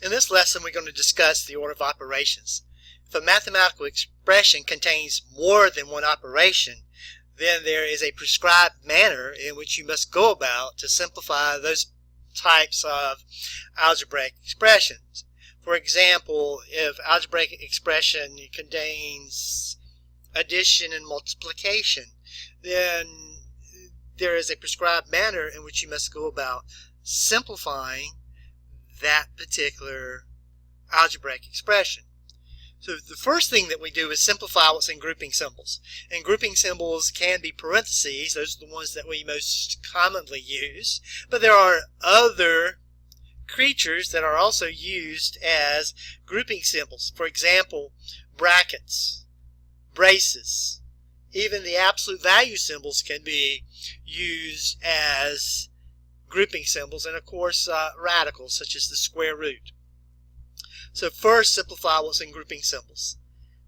In this lesson, we're going to discuss the order of operations. If a mathematical expression contains more than one operation, then there is a prescribed manner in which you must go about to simplify those types of algebraic expressions. For example, if algebraic expression contains addition and multiplication, then there is a prescribed manner in which you must go about simplifying that particular algebraic expression. So the first thing that we do is simplify what's in grouping symbols. And grouping symbols can be parentheses. Those are the ones that we most commonly use. But there are other creatures that are also used as grouping symbols. For example, brackets, braces, even the absolute value symbols can be used as grouping symbols, and of course radicals such as the square root. So first, simplify what's in grouping symbols.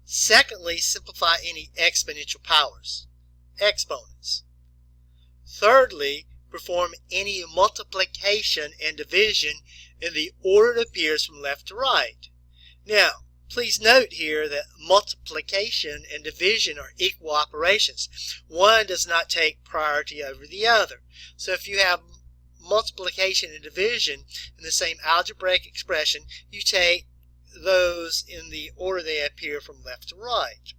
Secondly, simplify any exponential powers, exponents. Thirdly, perform any multiplication and division in the order it appears from left to right. Now, please note here that multiplication and division are equal operations. One does not take priority over the other. So if you have multiplication and division in the same algebraic expression, you take those in the order they appear from left to right.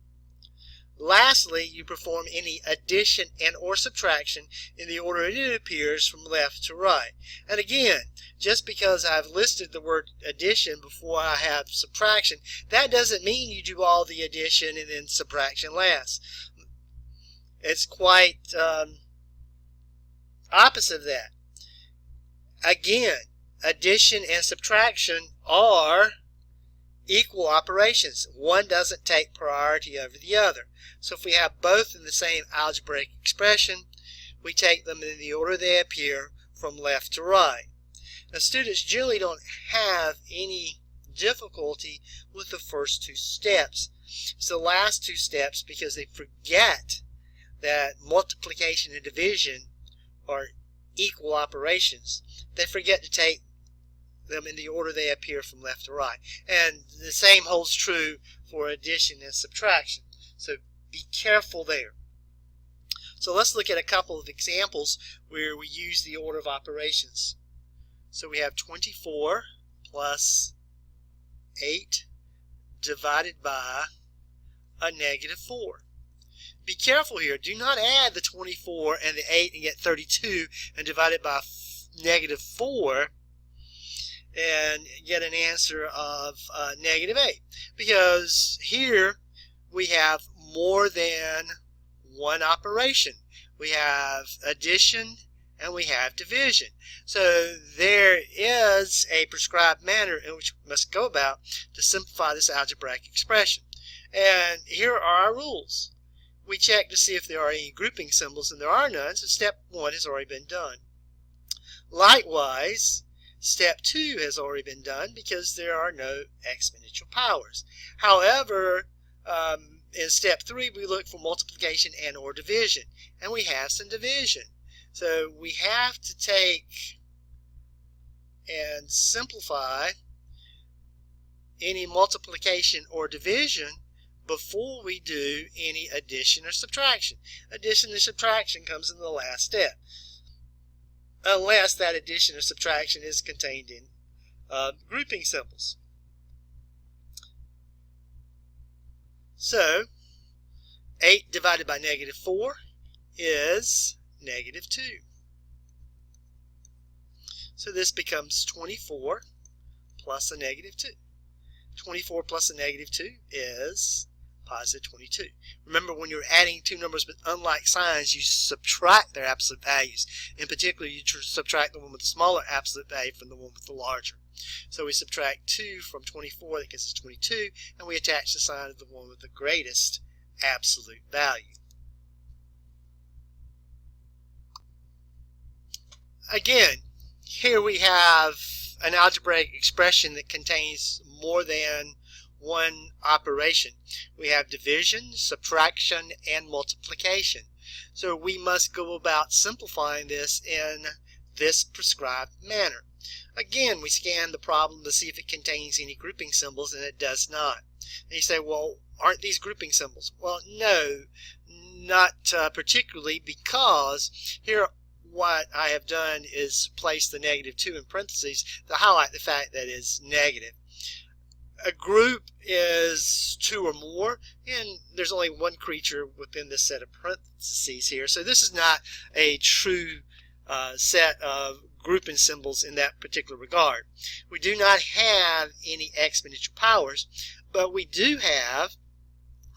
Lastly, you perform any addition and or subtraction in the order it appears from left to right. And again, just because I've listed the word addition before I have subtraction, that doesn't mean you do all the addition and then subtraction last. It's quite opposite of that. Again, addition and subtraction are equal operations. One doesn't take priority over the other. So if we have both in the same algebraic expression, we take them in the order they appear from left to right. Now, students generally don't have any difficulty with the first two steps. It's the last two steps because they forget that multiplication and division are equal operations. They forget to take them in the order they appear from left to right. And the same holds true for addition and subtraction. So be careful there. So let's look at a couple of examples where we use the order of operations. So we have 24 plus 8 divided by a negative 4. Be careful here. Do not add the 24 and the 8 and get 32 and divide it by negative 4 and get an answer of negative 8. Because here we have more than one operation. We have addition and we have division. So there is a prescribed manner in which we must go about to simplify this algebraic expression. And here are our rules. We check to see if there are any grouping symbols, and there are none, so step 1 has already been done. Likewise, step 2 has already been done because there are no exponential powers. However, in step 3, we look for multiplication and or division, and we have some division. So we have to take and simplify any multiplication or division before we do any addition or subtraction. Addition or subtraction comes in the last step, unless that addition or subtraction is contained in grouping symbols. So 8 divided by negative 4 is negative 2. So this becomes 24 plus a negative 2. 24 plus a negative 2 is positive 22. Remember, when you're adding two numbers with unlike signs, you subtract their absolute values. In particular, you subtract the one with the smaller absolute value from the one with the larger. So we subtract 2 from 24, that gives us 22, and we attach the sign of the one with the greatest absolute value. Again, here we have an algebraic expression that contains more than one operation. We have division, subtraction, and multiplication. So we must go about simplifying this in this prescribed manner. Again, we scan the problem to see if it contains any grouping symbols, and it does not. And you say, well, aren't these grouping symbols? Well, no, not particularly, because here what I have done is place the -2 in parentheses to highlight the fact that it's negative. A group is 2 or more, and there's only one creature within this set of parentheses here. So this is not a true set of grouping symbols in that particular regard. We do not have any exponential powers, but we do have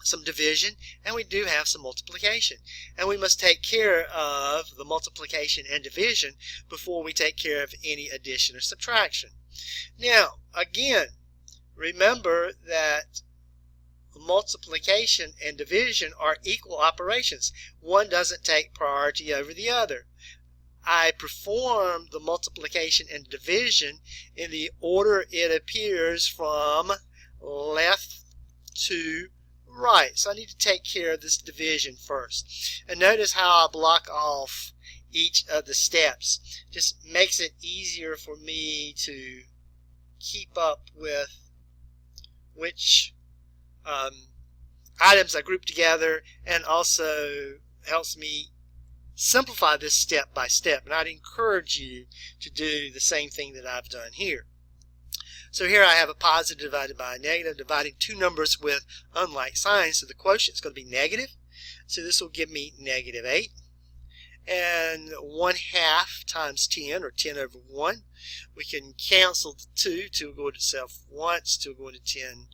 some division and we do have some multiplication. And we must take care of the multiplication and division before we take care of any addition or subtraction. Now, again, remember that multiplication and division are equal operations. One doesn't take priority over the other. I perform the multiplication and division in the order it appears from left to right. So I need to take care of this division first. And notice how I block off each of the steps. Just makes it easier for me to keep up with which items I group together, and also helps me simplify this step by step. And I'd encourage you to do the same thing that I've done here. So here I have a positive divided by a negative, dividing two numbers with unlike signs. So the quotient is going to be negative. So this will give me -8. And 1/2 times 10, or 10 over 1. We can cancel the 2. 2 will go to itself once. 2 will go to 10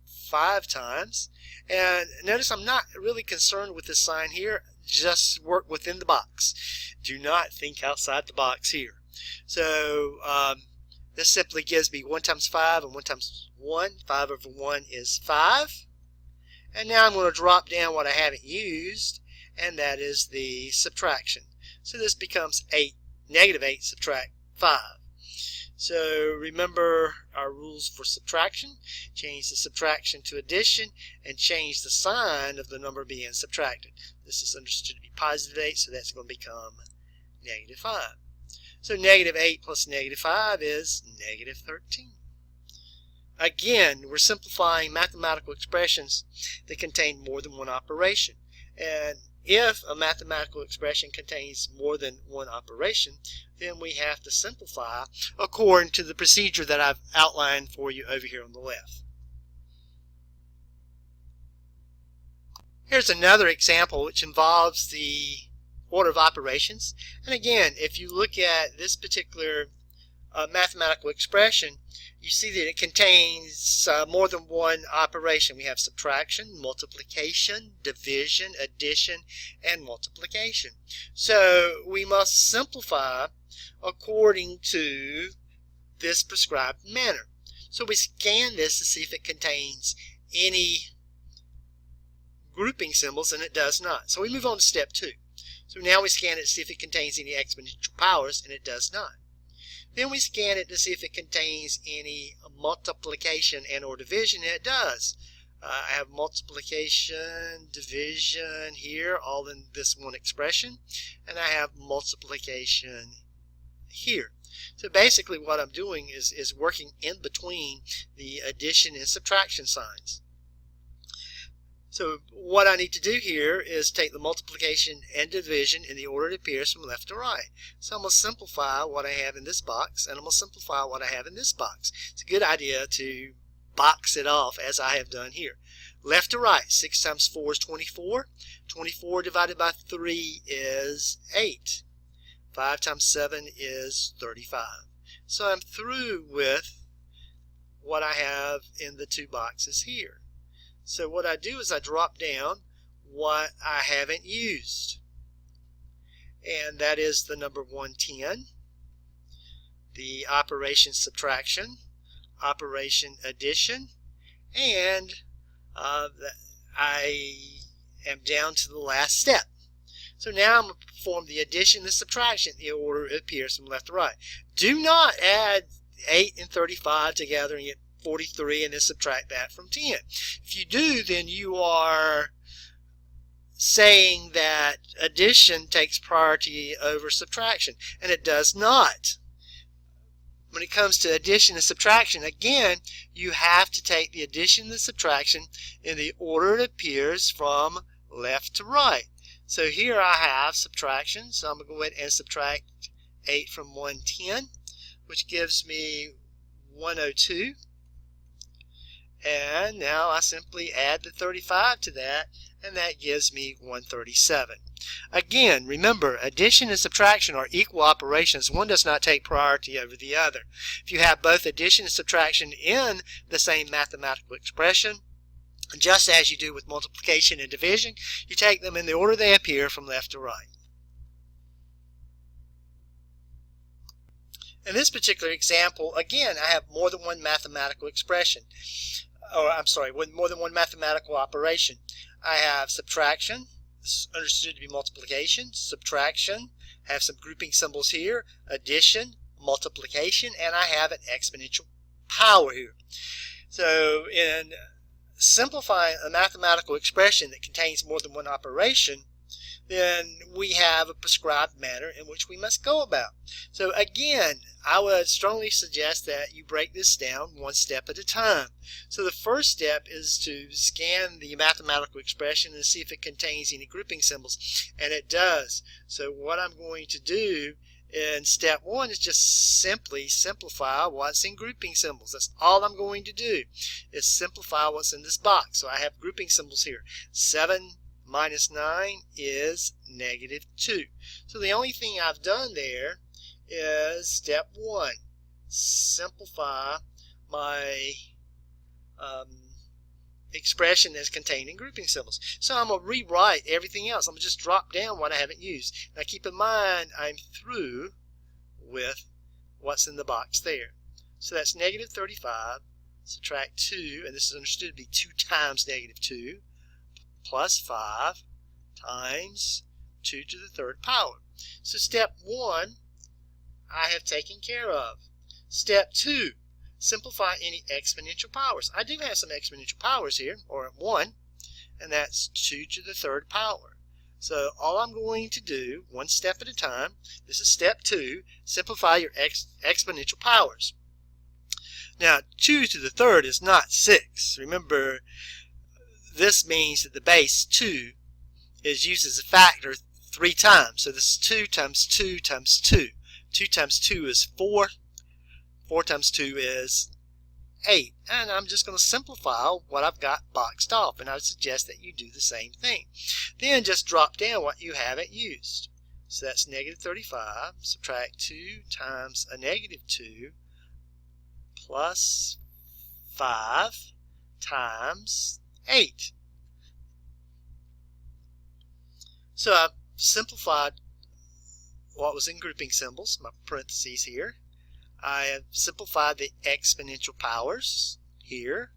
5 times. And notice I'm not really concerned with this sign here. Just work within the box. Do not think outside the box here. So this simply gives me 1 times 5 and 1 times 1. 5 over 1 is 5. And now I'm going to drop down what I haven't used, and that is the subtraction. So this becomes -8 subtract 5. So remember our rules for subtraction. Change the subtraction to addition and change the sign of the number being subtracted. This is understood to be +8, so that's going to become -5. So -8 plus -5 is -13. Again, we're simplifying mathematical expressions that contain more than one operation. And if a mathematical expression contains more than one operation, then we have to simplify according to the procedure that I've outlined for you over here on the left. Here's another example which involves the order of operations. And again, if you look at this particular mathematical expression, you see that it contains more than one operation. We have subtraction, multiplication, division, addition, and multiplication. So we must simplify according to this prescribed manner. So we scan this to see if it contains any grouping symbols, and it does not. So we move on to step 2. So now we scan it to see if it contains any exponential powers, and it does not. Then we scan it to see if it contains any multiplication and or division, and it does. I have multiplication, division here, all in this one expression, and I have multiplication here. So basically what I'm doing is working in between the addition and subtraction signs. So what I need to do here is take the multiplication and division in the order it appears from left to right. So I'm going to simplify what I have in this box, and I'm going to simplify what I have in this box. It's a good idea to box it off as I have done here. Left to right, 6 times 4 is 24. 24 divided by 3 is 8. 5 times 7 is 35. So I'm through with what I have in the two boxes here. So what I do is I drop down what I haven't used. And that is the number 110, the operation subtraction, operation addition, and I am down to the last step. So now I'm going to perform the addition and subtraction in the order it appears from left to right. Do not add 8 and 35 together and get 43 and then subtract that from 10. If you do, then you are saying that addition takes priority over subtraction, and it does not. when it comes to addition and subtraction, again, you have to take the addition and the subtraction in the order it appears from left to right. So here I have subtraction, so I'm going to go ahead and subtract 8 from 110, which gives me 102. And now I simply add the 35 to that, and that gives me 137. Again, remember, addition and subtraction are equal operations. One does not take priority over the other. If you have both addition and subtraction in the same mathematical expression, just as you do with multiplication and division, you take them in the order they appear from left to right. In this particular example, again, I have more than one mathematical expression. Or I'm sorry, more than one mathematical operation. I have subtraction, this is understood to be multiplication, subtraction, have some grouping symbols here, addition, multiplication, and I have an exponential power here. So in simplifying a mathematical expression that contains more than one operation, then we have a prescribed manner in which we must go about. So again, I would strongly suggest that you break this down one step at a time. So the first step is to scan the mathematical expression and see if it contains any grouping symbols, and it does. So what I'm going to do in step 1 is just simply simplify what's in grouping symbols. That's all I'm going to do, is simplify what's in this box. So I have grouping symbols here. 7 minus 9 is -2. So the only thing I've done there is step 1, simplify my expression that's contained in grouping symbols. So I'm going to rewrite everything else. I'm going to just drop down what I haven't used. Now keep in mind, I'm through with what's in the box there. So that's -35, subtract 2, and this is understood to be 2 times -2, plus 5 times 2 to the 3rd power. So step 1, I have taken care of. Step 2, simplify any exponential powers. I do have some exponential powers here, or 1, and that's 2 to the 3rd power. So all I'm going to do, one step at a time, this is step 2, simplify your exponential powers. Now, 2 to the 3rd is not 6. Remember, this means that the base 2 is used as a factor 3 times. So this is 2 times 2 times 2. 2 times 2 is 4. 4 times 2 is 8. And I'm just going to simplify what I've got boxed off. And I would suggest that you do the same thing. Then just drop down what you haven't used. So that's -35. Subtract 2 times a -2 plus 5 times 8. So I've simplified what was in grouping symbols, my parentheses here. I have simplified the exponential powers here.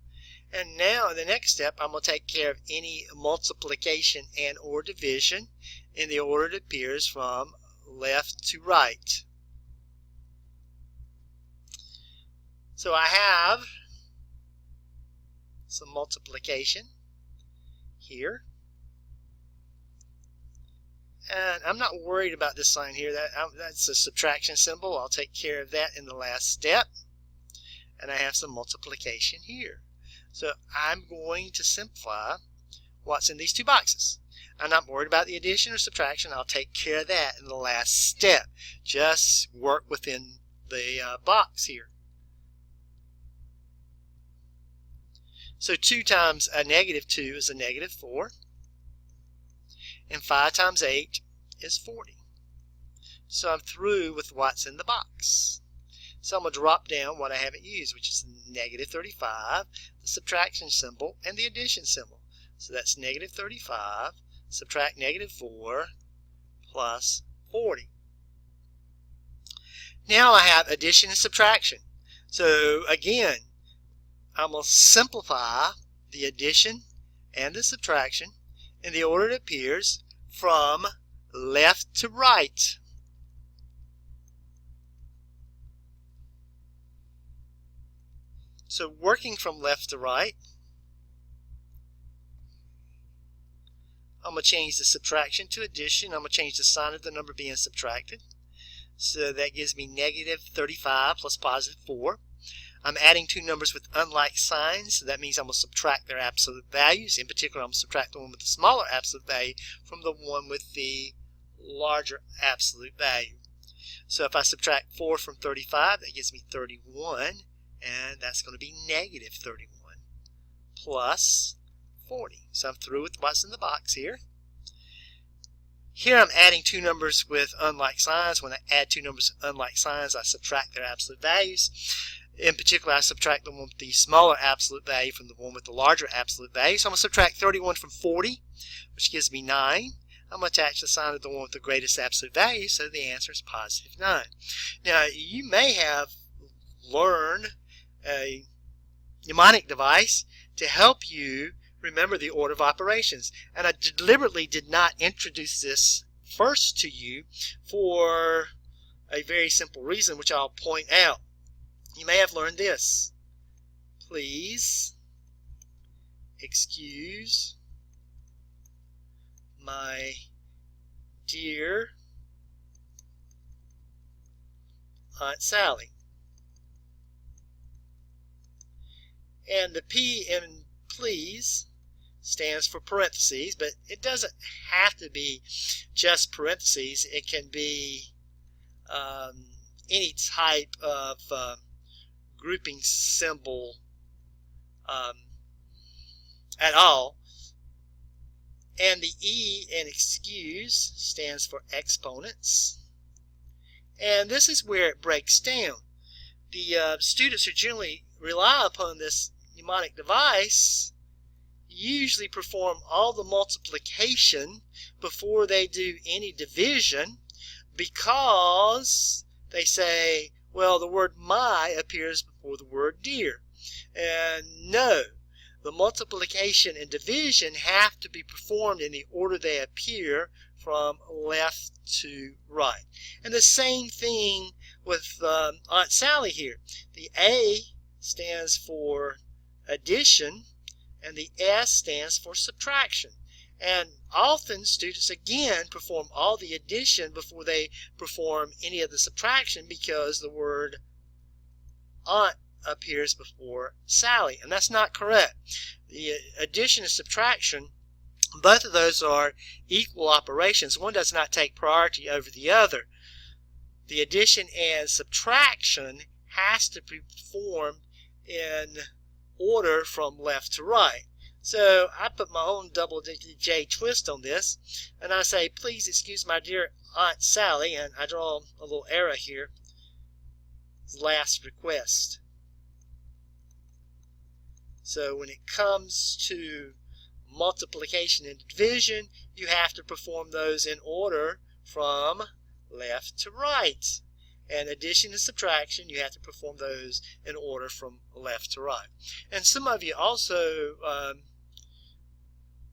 And now in the next step, I'm going to take care of any multiplication and or division in the order it appears from left to right. So I have some multiplication here. And I'm not worried about this sign here. That's a subtraction symbol. I'll take care of that in the last step. And I have some multiplication here. So I'm going to simplify what's in these two boxes. I'm not worried about the addition or subtraction. I'll take care of that in the last step. Just work within the box here. So 2 times a -2 is a -4. And 5 times 8 is 40. So I'm through with what's in the box. So I'm going to drop down what I haven't used, which is -35, the subtraction symbol, and the addition symbol. So that's -35, subtract -4, plus 40. Now I have addition and subtraction. So again, I'm going to simplify the addition and the subtraction in the order it appears from left to right. So working from left to right, I'm going to change the subtraction to addition. I'm going to change the sign of the number being subtracted. So that gives me negative 35 plus positive 4. I'm adding two numbers with unlike signs, so that means I'm going to subtract their absolute values. In particular, I'm going to subtract the one with the smaller absolute value from the one with the larger absolute value. So if I subtract 4 from 35, that gives me 31, and that's going to be negative 31 plus 40. So I'm through with what's in the box here. Here I'm adding two numbers with unlike signs. When I add two numbers with unlike signs, I subtract their absolute values. In particular, I subtract the one with the smaller absolute value from the one with the larger absolute value. So I'm going to subtract 31 from 40, which gives me 9. I'm going to attach the sign to the one with the greatest absolute value, so the answer is positive 9. Now, you may have learned a mnemonic device to help you remember the order of operations. And I deliberately did not introduce this first to you for a very simple reason, which I'll point out. You may have learned this. Please excuse my dear Aunt Sally. And the P in please stands for parentheses, but it doesn't have to be just parentheses. It can be any type of grouping symbol at all. And the E in excuse stands for exponents. And this is where it breaks down. The students who generally rely upon this mnemonic device usually perform all the multiplication before they do any division, because they say, well, the word my appears before the word dear. And no, the multiplication and division have to be performed in the order they appear from left to right. And the same thing with Aunt Sally here. The A stands for addition, and the S stands for subtraction. And often students again perform all the addition before they perform any of the subtraction, because the word aunt appears before Sally, and that's not correct. The addition and subtraction, both of those are equal operations. One does not take priority over the other. The addition and subtraction has to be performed in order from left to right. So I put my own double J twist on this, and I say, please excuse my dear Aunt Sally, and I draw a little arrow here, last request. So when it comes to multiplication and division, you have to perform those in order from left to right. And addition and subtraction, you have to perform those in order from left to right. And some of you also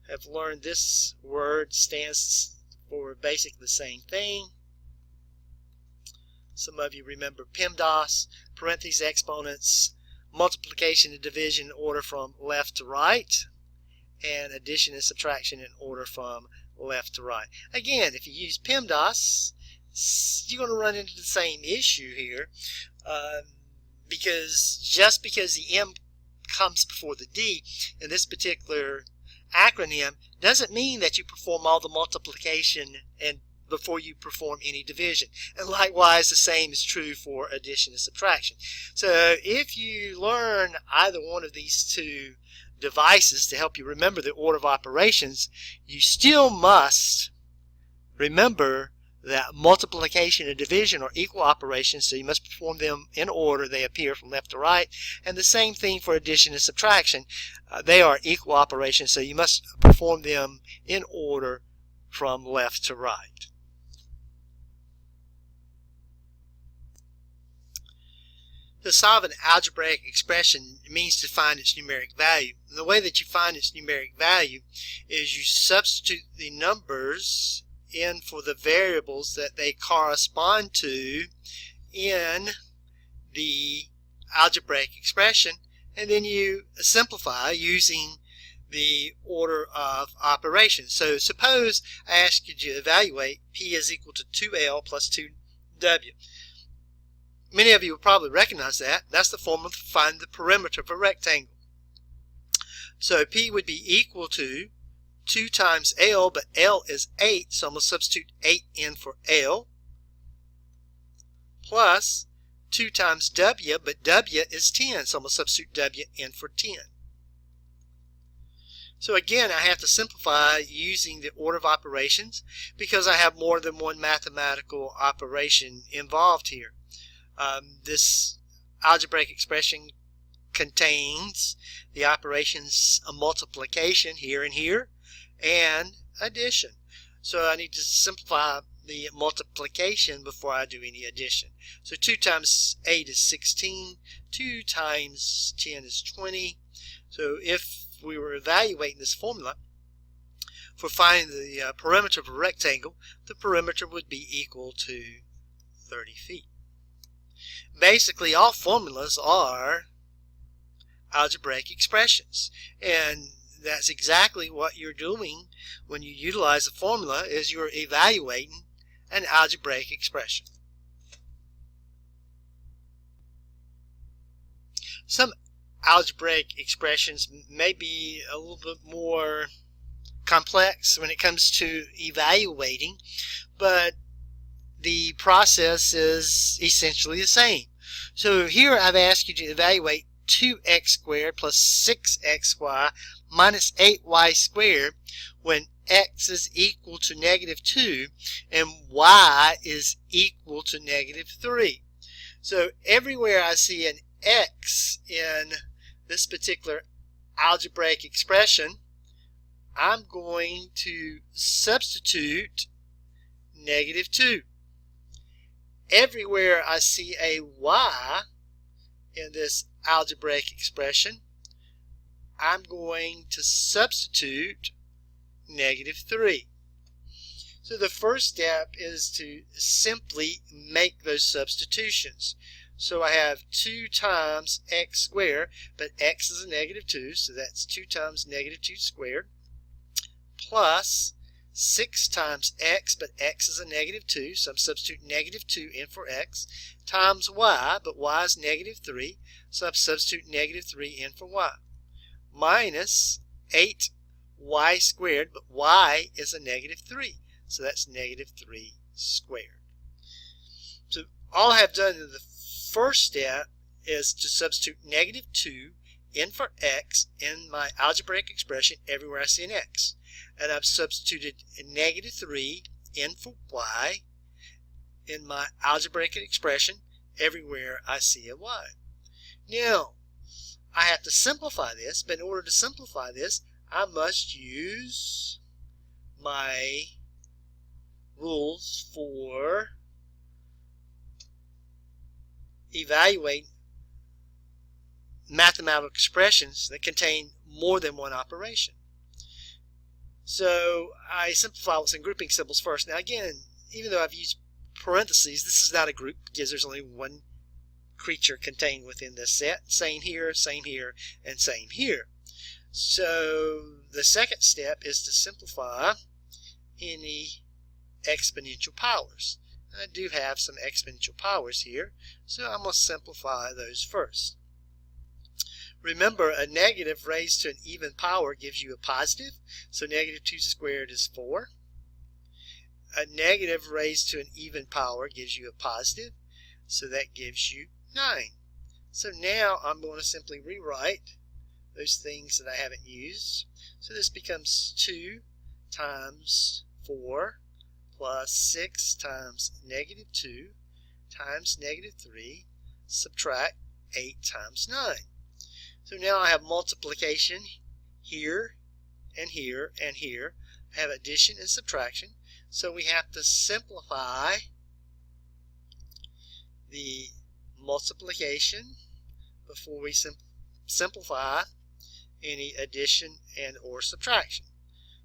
have learned this word stands for basically the same thing. Some of you remember PEMDAS, parentheses, exponents, multiplication and division in order from left to right, and addition and subtraction in order from left to right. Again, if you use PEMDAS, you're going to run into the same issue here, because just because the M comes before the D in this particular acronym doesn't mean that you perform all the multiplication and before you perform any division. And likewise, the same is true for addition and subtraction. So if you learn either one of these two devices to help you remember the order of operations, you still must remember that multiplication and division are equal operations, so you must perform them in order they appear from left to right. And the same thing for addition and subtraction. They are equal operations, so you must perform them in order from left to right. To solve an algebraic expression means to find its numeric value. And the way that you find its numeric value is you substitute the numbers in for the variables that they correspond to in the algebraic expression, and then you simplify using the order of operations. So suppose I ask you to evaluate P is equal to 2L plus 2 W. Many of you will probably recognize that. That's the formula to find the perimeter of a rectangle. So P would be equal to 2 times L, but L is 8, so I'm going to substitute 8 in for L, plus 2 times W, but W is 10, so I'm going to substitute W in for 10. So again, I have to simplify using the order of operations because I have more than one mathematical operation involved here. This algebraic expression contains the operations of multiplication here and here and addition. So I need to simplify the multiplication before I do any addition. So 2 times 8 is 16, 2 times 10 is 20. So if we were evaluating this formula for finding the perimeter of a rectangle, the perimeter would be equal to 30 feet. Basically, all formulas are algebraic expressions, and that's exactly what you're doing when you utilize a formula, is you're evaluating an algebraic expression. Some algebraic expressions may be a little bit more complex when it comes to evaluating, but the process is essentially the same. So here I've asked you to evaluate 2x squared plus 6xy minus 8y squared when x is equal to negative 2 and y is equal to negative 3. So everywhere I see an x in this particular algebraic expression, I'm going to substitute negative 2. Everywhere I see a y in this algebraic expression, I'm going to substitute negative 3. So the first step is to simply make those substitutions. So I have 2 times x squared, but x is a negative 2, so that's 2 times negative 2 squared, plus 6 times x, but x is a negative 2, so I'm substituting negative 2 in for x, times y, but y is negative 3, so I'm substituting negative 3 in for y, minus 8y squared, but y is a negative 3, so that's negative 3 squared. So all I have done in the first step is to substitute negative 2 in for x in my algebraic expression everywhere I see an x. And I've substituted negative 3 in for y in my algebraic expression everywhere I see a y. Now, I have to simplify this, but in order to simplify this, I must use my rules for evaluating mathematical expressions that contain more than one operation. So I simplify what's in grouping symbols first. Now again, even though I've used parentheses, this is not a group because there's only one creature contained within this set. Same here, and same here. So the second step is to simplify any exponential powers. I do have some exponential powers here, so I'm going to simplify those first. Remember, a negative raised to an even power gives you a positive, so negative 2 squared is 4. A negative raised to an even power gives you a positive, so that gives you 9. So now I'm going to simply rewrite those things that I haven't used. So this becomes 2 times 4 plus 6 times negative 2 times negative 3, subtract 8 times 9. So now I have multiplication here and here and here. I have addition and subtraction. So we have to simplify the multiplication before we simplify any addition and or subtraction.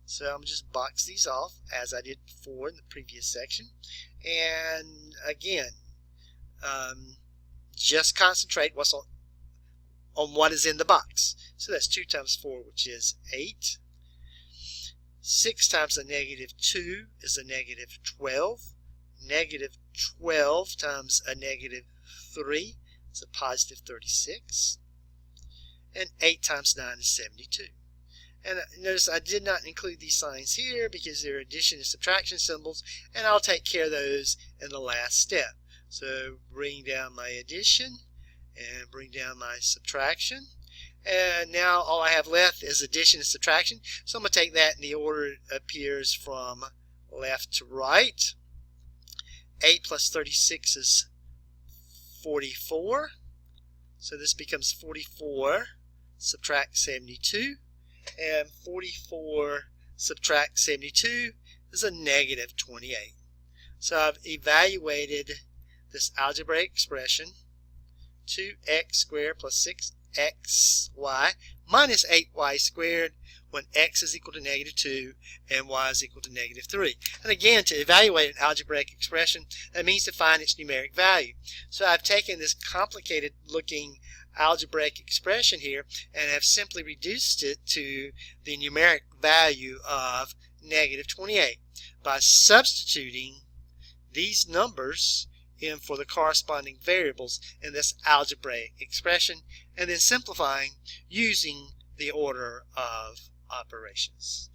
So I'm just box these off as I did before in the previous section. And again, just concentrate on what is in the box. So that's 2 times 4, which is 8. 6 times a negative 2 is a negative 12. Negative 12 times a negative 3 is a positive 36. And 8 times 9 is 72. And notice I did not include these signs here because they're addition and subtraction symbols, and I'll take care of those in the last step. So bring down my addition and bring down my subtraction. And now all I have left is addition and subtraction. So I'm going to take that in the order it appears from left to right. 8 plus 36 is 44. So this becomes 44 subtract 72. And 44 subtract 72 is a negative 28. So I've evaluated this algebraic expression, 2x squared plus 6xy minus 8y squared, when x is equal to negative 2 and y is equal to negative 3. And again, to evaluate an algebraic expression, that means to find its numeric value. So I've taken this complicated looking algebraic expression here and have simply reduced it to the numeric value of negative 28 by substituting these numbers in for the corresponding variables in this algebraic expression, and then simplifying using the order of operations.